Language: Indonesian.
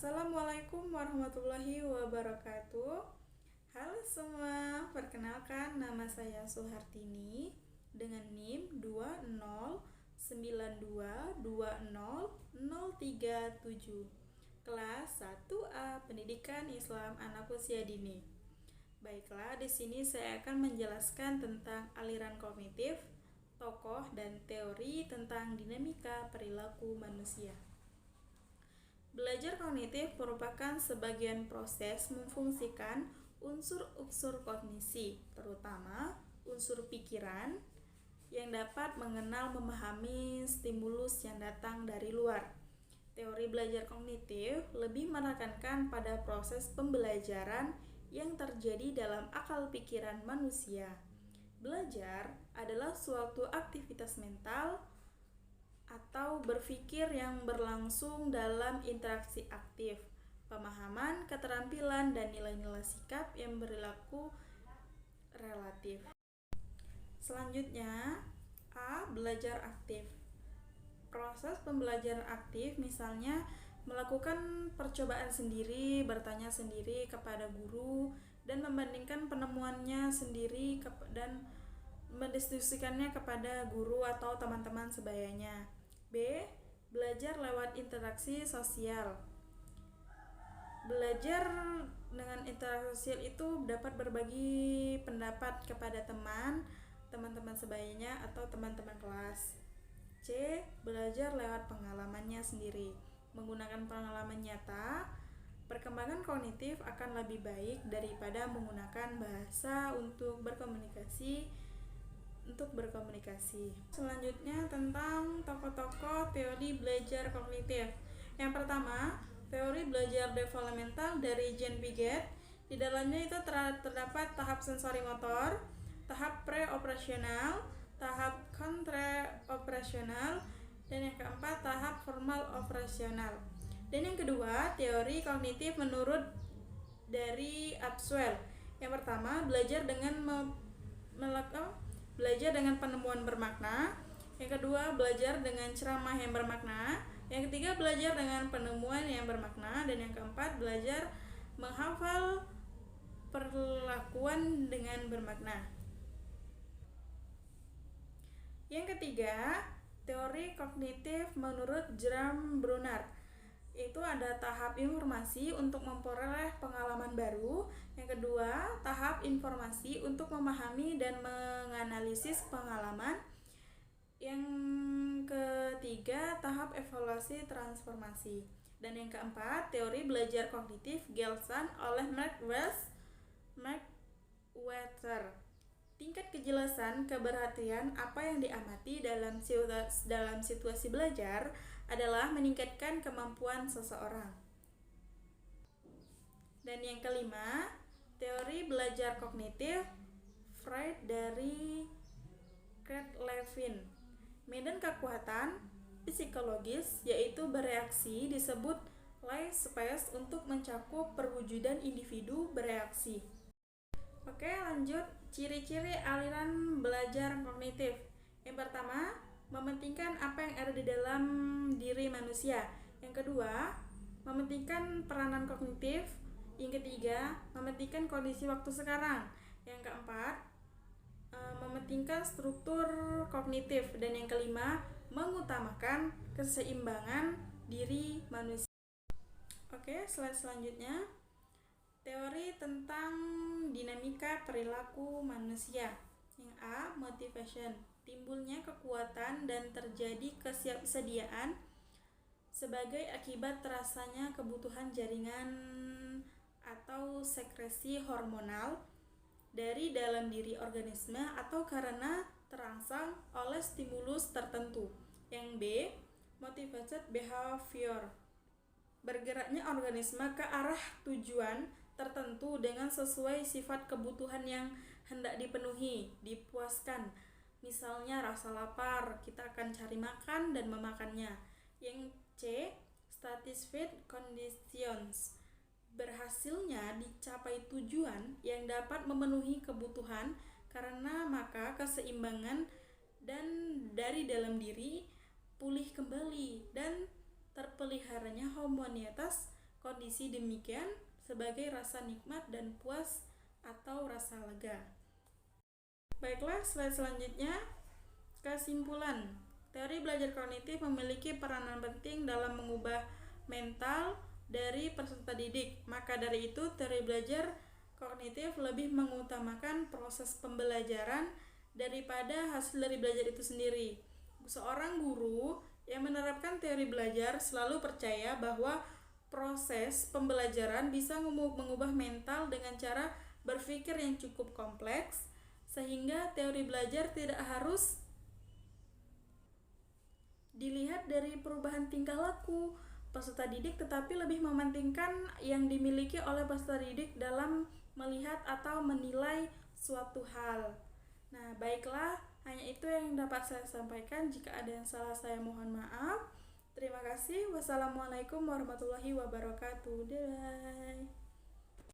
Assalamualaikum warahmatullahi wabarakatuh. Halo semua, perkenalkan nama saya Suhartini dengan NIM 2092200037, kelas 1A Pendidikan Islam Anak Usia Dini. Baiklah, di sini saya akan menjelaskan tentang aliran kognitif, tokoh dan teori tentang dinamika perilaku manusia. Belajar kognitif merupakan sebagian proses memfungsikan unsur-unsur kognisi, terutama unsur pikiran yang dapat mengenal memahami stimulus yang datang dari luar. Teori belajar kognitif lebih menekankan pada proses pembelajaran yang terjadi dalam akal pikiran manusia. Belajar adalah suatu aktivitas mental atau berpikir yang berlangsung dalam interaksi aktif, pemahaman, keterampilan, dan nilai-nilai sikap yang berlaku relatif. Selanjutnya, A. Belajar aktif. Proses pembelajaran aktif misalnya melakukan percobaan sendiri, bertanya sendiri kepada guru, dan membandingkan penemuannya sendiri dan mendiskusikannya kepada guru atau teman-teman sebayanya. B. Belajar lewat interaksi sosial. Belajar dengan interaksi sosial itu dapat berbagi pendapat kepada teman-teman sebayanya atau teman-teman kelas. C. Belajar lewat pengalamannya sendiri. Menggunakan pengalaman nyata, perkembangan kognitif akan lebih baik daripada menggunakan bahasa untuk berkomunikasi. Selanjutnya tentang tokoh-tokoh teori belajar kognitif. Yang pertama, teori belajar developmental dari Jean Piaget. Di dalamnya itu terdapat tahap sensori motor, tahap pre-operasional, tahap kontra-operasional, dan yang keempat tahap formal operasional. Dan yang kedua, teori kognitif menurut dari Abswell. Yang pertama, belajar dengan penemuan bermakna. Yang kedua, belajar dengan ceramah yang bermakna. Yang ketiga, belajar dengan penemuan yang bermakna. Dan yang keempat, belajar menghafal perlakuan dengan bermakna. Yang ketiga, teori kognitif menurut Graham Brunner. Itu ada tahap informasi untuk memperoleh pengalaman baru. Yang kedua, tahap informasi untuk memahami dan menganalisis pengalaman. Yang ketiga, tahap evaluasi transformasi. Dan yang keempat, teori belajar kognitif Gelsan oleh Merriweather. Tingkat kejelasan keberhatian apa yang diamati dalam situasi belajar adalah meningkatkan kemampuan seseorang. Dan yang kelima, teori belajar kognitif Freud dari Kurt Lewin. Medan kekuatan psikologis yaitu bereaksi disebut life space untuk mencakup perwujudan individu bereaksi. Oke, lanjut. Ciri-ciri aliran belajar kognitif. Yang pertama, mementingkan apa yang ada di dalam diri manusia. Yang kedua, mementingkan peranan kognitif. Yang ketiga, mementingkan kondisi waktu sekarang. Yang keempat, mementingkan struktur kognitif. Dan yang kelima, mengutamakan keseimbangan diri manusia. Oke, slide selanjutnya. Teori tentang dinamika perilaku manusia. Yang A. Motivation. Timbulnya kekuatan dan terjadi kesiapsediaan sebagai akibat terasanya kebutuhan jaringan atau sekresi hormonal dari dalam diri organisme atau karena terangsang oleh stimulus tertentu. Yang B. Motivated behavior. Bergeraknya organisme ke arah tujuan tertentu dengan sesuai sifat kebutuhan yang hendak dipuaskan. Misalnya rasa lapar, kita akan cari makan dan memakannya. Yang C. Satisfied conditions. Berhasilnya dicapai tujuan yang dapat memenuhi kebutuhan karena maka keseimbangan dan dari dalam diri pulih kembali dan terpeliharanya homogenitas kondisi demikian sebagai rasa nikmat dan puas atau rasa lega. Baiklah, slide selanjutnya. Kesimpulan, teori belajar kognitif memiliki peranan penting dalam mengubah mental dari peserta didik. Maka dari itu, teori belajar kognitif lebih mengutamakan proses pembelajaran daripada hasil dari belajar itu sendiri. Seorang guru yang menerapkan teori belajar selalu percaya bahwa proses pembelajaran bisa mengubah mental dengan cara berpikir yang cukup kompleks, sehingga teori belajar tidak harus dilihat dari perubahan tingkah laku peserta didik, tetapi lebih mementingkan yang dimiliki oleh peserta didik dalam melihat atau menilai suatu hal. Nah, baiklah, hanya itu yang dapat saya sampaikan. Jika ada yang salah, saya mohon maaf. Terima kasih. Wassalamualaikum warahmatullahi wabarakatuh. Dadah.